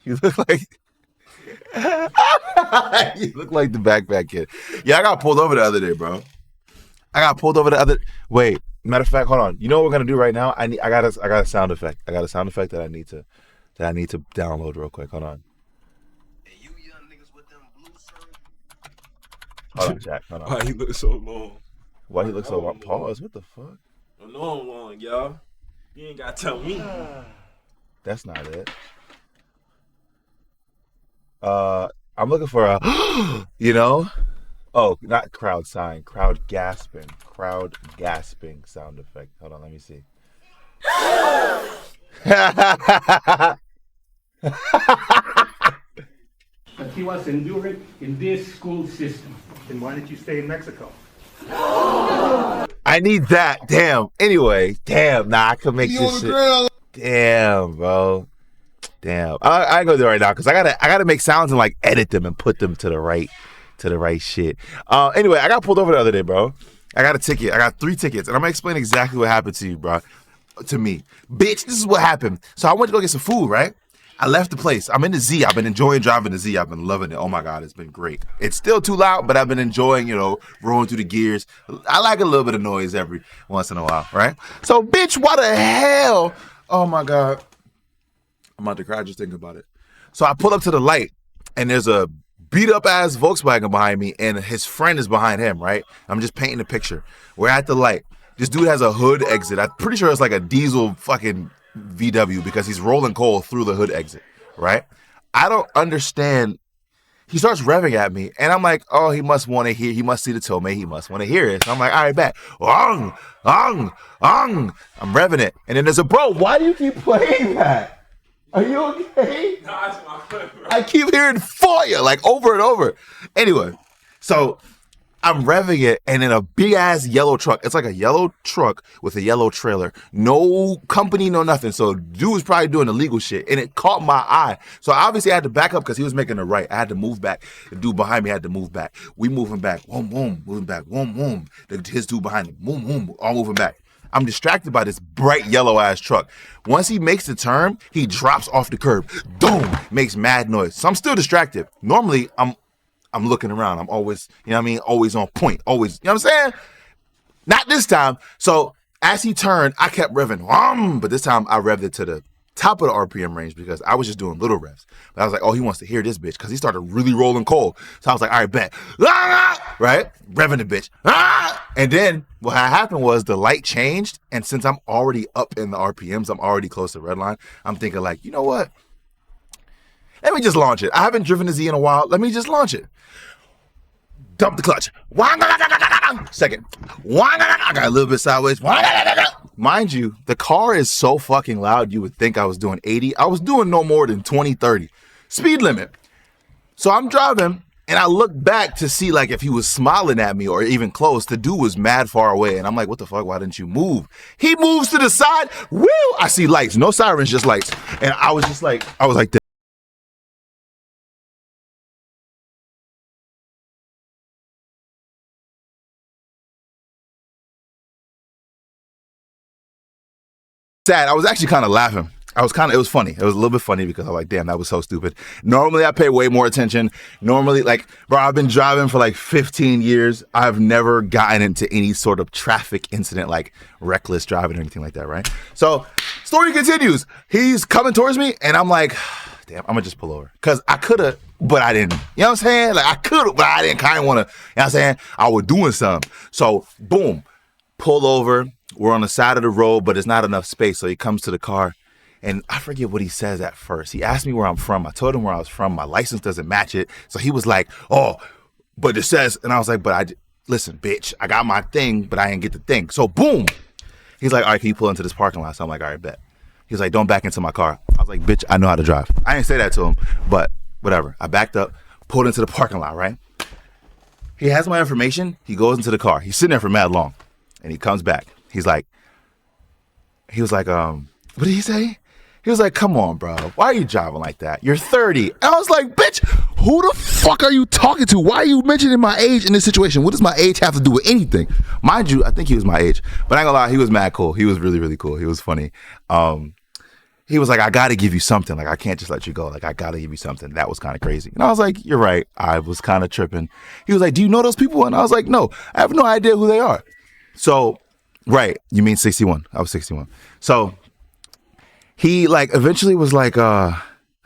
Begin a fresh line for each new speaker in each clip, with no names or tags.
You look like you look like the backpack kid. Yeah, I got pulled over the other day, bro. I got pulled over the other. Wait, matter of fact, hold on. You know what we're gonna do right now? I got a sound effect. I got a sound effect that I need to download real quick. Hold on.
And you young niggas with them blue shirts.
Hold on, Jack. Hold on.
Why he look so long?
Why he look so long? Pause. What the fuck?
I know I'm long, y'all. You ain't gotta tell me.
That's not it. I'm looking for a, you know? Oh, not crowd sign. Crowd gasping sound effect. Hold on, let me see.
But he was enduring in this school system.
Then why did you stay in Mexico?
I need that. Damn. Anyway, damn. Nah, I could make this shit. Damn, bro. Damn. I ain't gonna do it right now because I gotta make sounds and like edit them and put them to the right shit. Anyway, I got pulled over the other day, bro. I got a ticket. I got 3 tickets, and I'm gonna explain exactly what happened to you, bro. To me, bitch. This is what happened. So I went to go get some food, right? I left the place. I'm in the Z. I've been enjoying driving the Z. I've been loving it. Oh my God, it's been great. It's still too loud, but I've been enjoying, rolling through the gears. I like a little bit of noise every once in a while, right? So, bitch, what the hell? Oh my God. I'm about to cry just thinking about it. So I pull up to the light, and there's a beat up ass Volkswagen behind me, and his friend is behind him, right? I'm just painting a picture. We're at the light. This dude has a hood exit. I'm pretty sure it's like a diesel fucking VW because he's rolling coal through the hood exit, right? I don't understand. He starts revving at me, and I'm like, oh, he must want to hear. He must see the Tomei. He must want to hear it. So I'm like, all right, bet. I'm revving it. And then there's a, bro, why do you keep playing that? Are you okay?
Nah, it's my friend, bro.
I keep hearing fire, like over and over. Anyway, so I'm revving it, and in a big ass yellow truck. It's like a yellow truck with a yellow trailer. No company, no nothing. So dude was probably doing illegal shit, and it caught my eye. So obviously I had to back up because he was making a right. I had to move back. The dude behind me had to move back. We moving back. Boom, boom, moving back. Boom, boom. His dude behind him. Boom, boom. All moving back. I'm distracted by this bright yellow ass truck. Once he makes the turn, he drops off the curb. Boom, makes mad noise. So I'm still distracted. Normally, I'm looking around. I'm always, always on point. Always, you know what I'm saying? Not this time. So as he turned, I kept revving. But this time I revved it to the top of the RPM range because I was just doing little revs. But I was like, oh, he wants to hear this bitch because he started really rolling coal. So I was like, all right, bet. Right? Revving the bitch. And then what happened was the light changed. And since I'm already up in the RPMs, I'm already close to red line. I'm thinking like, you know what? Let me just launch it. I haven't driven the Z in a while. Let me just launch it. Dump the clutch. Second. I got a little bit sideways. Mind you, the car is so fucking loud, you would think I was doing 80. I was doing no more than 20, 30. Speed limit. So I'm driving, and I look back to see like if he was smiling at me or even close. The dude was mad far away, and I'm like, what the fuck? Why didn't you move? He moves to the side. Woo! I see lights. No sirens, just lights. And I was like sad. I was actually kind of laughing. It was funny. It was a little bit funny because I'm like, damn, that was so stupid. Normally I pay way more attention. Normally, like, bro, I've been driving for like 15 years. I've never gotten into any sort of traffic incident, like reckless driving or anything like that, right? So story continues. He's coming towards me and I'm like, damn, I'm gonna just pull over. Cause I could've, but I didn't. You know what I'm saying? Like I could've, but I didn't kind of wanna, you know what I'm saying? I was doing something. So boom, pull over. We're on the side of the road, but there's not enough space. So he comes to the car, and I forget what he says at first. He asked me where I'm from. I told him where I was from. My license doesn't match it. So he was like, oh, but it says, and I was like, listen, bitch, I got my thing, but I didn't get the thing. So boom. He's like, all right, can you pull into this parking lot? So I'm like, all right, bet. He's like, don't back into my car. I was like, bitch, I know how to drive. I didn't say that to him, but whatever. I backed up, pulled into the parking lot, right? He has my information. He goes into the car. He's sitting there for mad long, and he comes back. He was like, what did he say? He was like, come on, bro. Why are you driving like that? You're 30. And I was like, bitch, who the fuck are you talking to? Why are you mentioning my age in this situation? What does my age have to do with anything? Mind you, I think he was my age. But I ain't gonna lie, he was mad cool. He was really, really cool. He was funny. he was like, I got to give you something. Like, I can't just let you go. Like, I got to give you something. That was kind of crazy. And I was like, you're right. I was kind of tripping. He was like, do you know those people? And I was like, no, I have no idea who they are. So, right. You mean 61. I was 61. So he like eventually was like,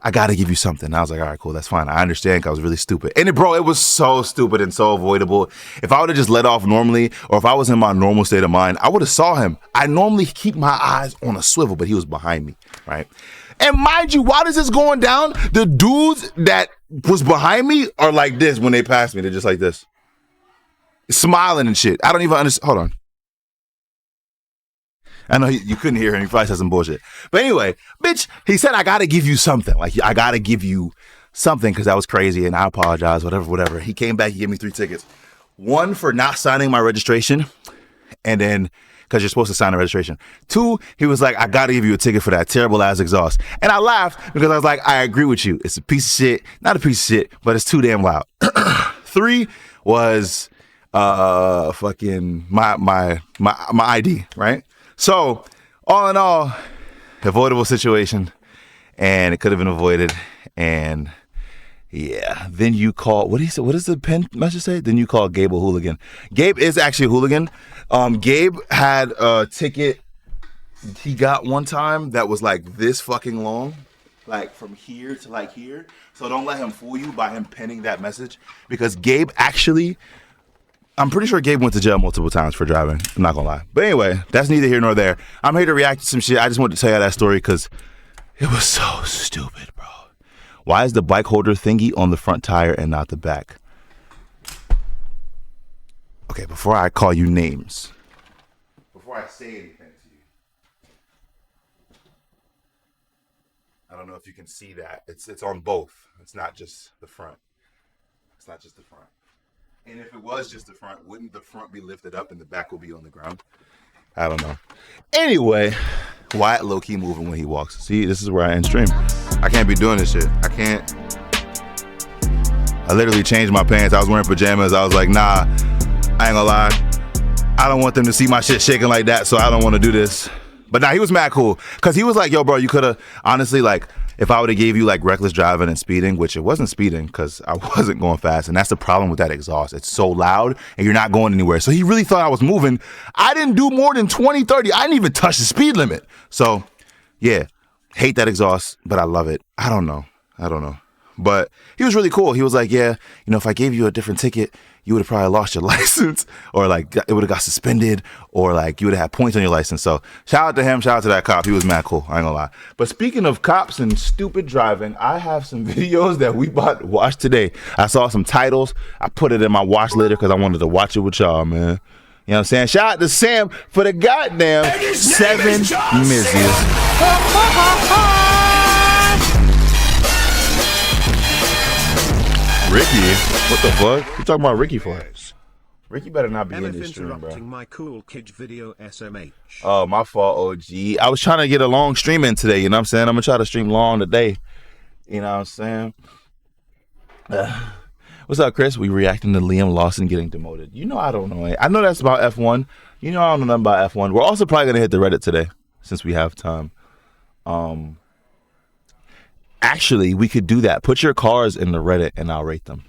I got to give you something. And I was like, all right, cool. That's fine. I understand. 'Cause I was really stupid. And bro, it was so stupid and so avoidable. If I would have just let off normally, or if I was in my normal state of mind, I would have saw him. I normally keep my eyes on a swivel, but he was behind me. Right. And mind you, while this is going down, the dudes that was behind me are like this when they pass me. They're just like this, smiling and shit. I don't even understand. Hold on. I know you couldn't hear him. He probably said some bullshit. But anyway, bitch, he said, I got to give you something. Like, I got to give you something because that was crazy and I apologize, whatever. He came back. He gave me 3 tickets. 1 for not signing my registration. And then, because you're supposed to sign a registration. 2, he was like, I got to give you a ticket for that terrible ass exhaust. And I laughed because I was like, I agree with you. It's a piece of shit. Not a piece of shit, but it's too damn loud. 3 was fucking my ID, right? So, all in all, avoidable situation, and it could have been avoided, and yeah. Then you call, what does the pen message say? Then you call Gabe a hooligan. Gabe is actually a hooligan. Gabe had a ticket he got one time that was like this fucking long, like from here to like here. So don't let him fool you by him penning that message, because Gabe actually, I'm pretty sure Gabe went to jail multiple times for driving. I'm not gonna lie. But anyway, that's neither here nor there. I'm here to react to some shit. I just wanted to tell you that story because it was so stupid, bro. Why is the bike holder thingy on the front tire and not the back? Okay, before I call you names, before I say anything to you, I don't know if you can see that. It's on both. It's not just the front. It's not just the front. And if it was just the front, wouldn't the front be lifted up and the back will be on the ground? I don't know. Anyway, Wyatt low-key moving when he walks. See, this is where I end stream. I can't be doing this shit. I can't. I literally changed my pants. I was wearing pajamas. I was like, nah, I ain't gonna lie. I don't want them to see my shit shaking like that, so I don't want to do this. But nah, he was mad cool. Because he was like, yo, bro, you could have, honestly, like, if I would have gave you like reckless driving and speeding, which it wasn't speeding because I wasn't going fast. And that's the problem with that exhaust. It's so loud and you're not going anywhere. So he really thought I was moving. I didn't do more than 20, 30. I didn't even touch the speed limit. So yeah, hate that exhaust, but I love it. I don't know. But he was really cool. He was like, yeah, you know, if I gave you a different ticket, you would have probably lost your license, or like it would have got suspended, or like you would have had points on your license. So shout out to him. Shout out to that cop. He was mad cool. I ain't gonna lie. But speaking of cops and stupid driving, I have some videos that we bought to watch today. I saw some titles. I put it in my watch later because I wanted to watch it with y'all, man. You know what I'm saying? Shout out to Sam for the goddamn 7 misses. Ricky, what the fuck? You talking about Ricky for? Ricky better not be in this stream, bro.
My cool kid video SMH.
Oh, my fault, OG. I was trying to get a long stream in today, you know what I'm saying? I'm gonna try to stream long today. You know what I'm saying? What's up, Chris? We reacting to Liam Lawson getting demoted. You know I don't know. I know that's about F1. You know I don't know nothing about F1. We're also probably gonna hit the Reddit today, since we have time. Actually, we could do that. Put your cars in the Reddit and I'll rate them.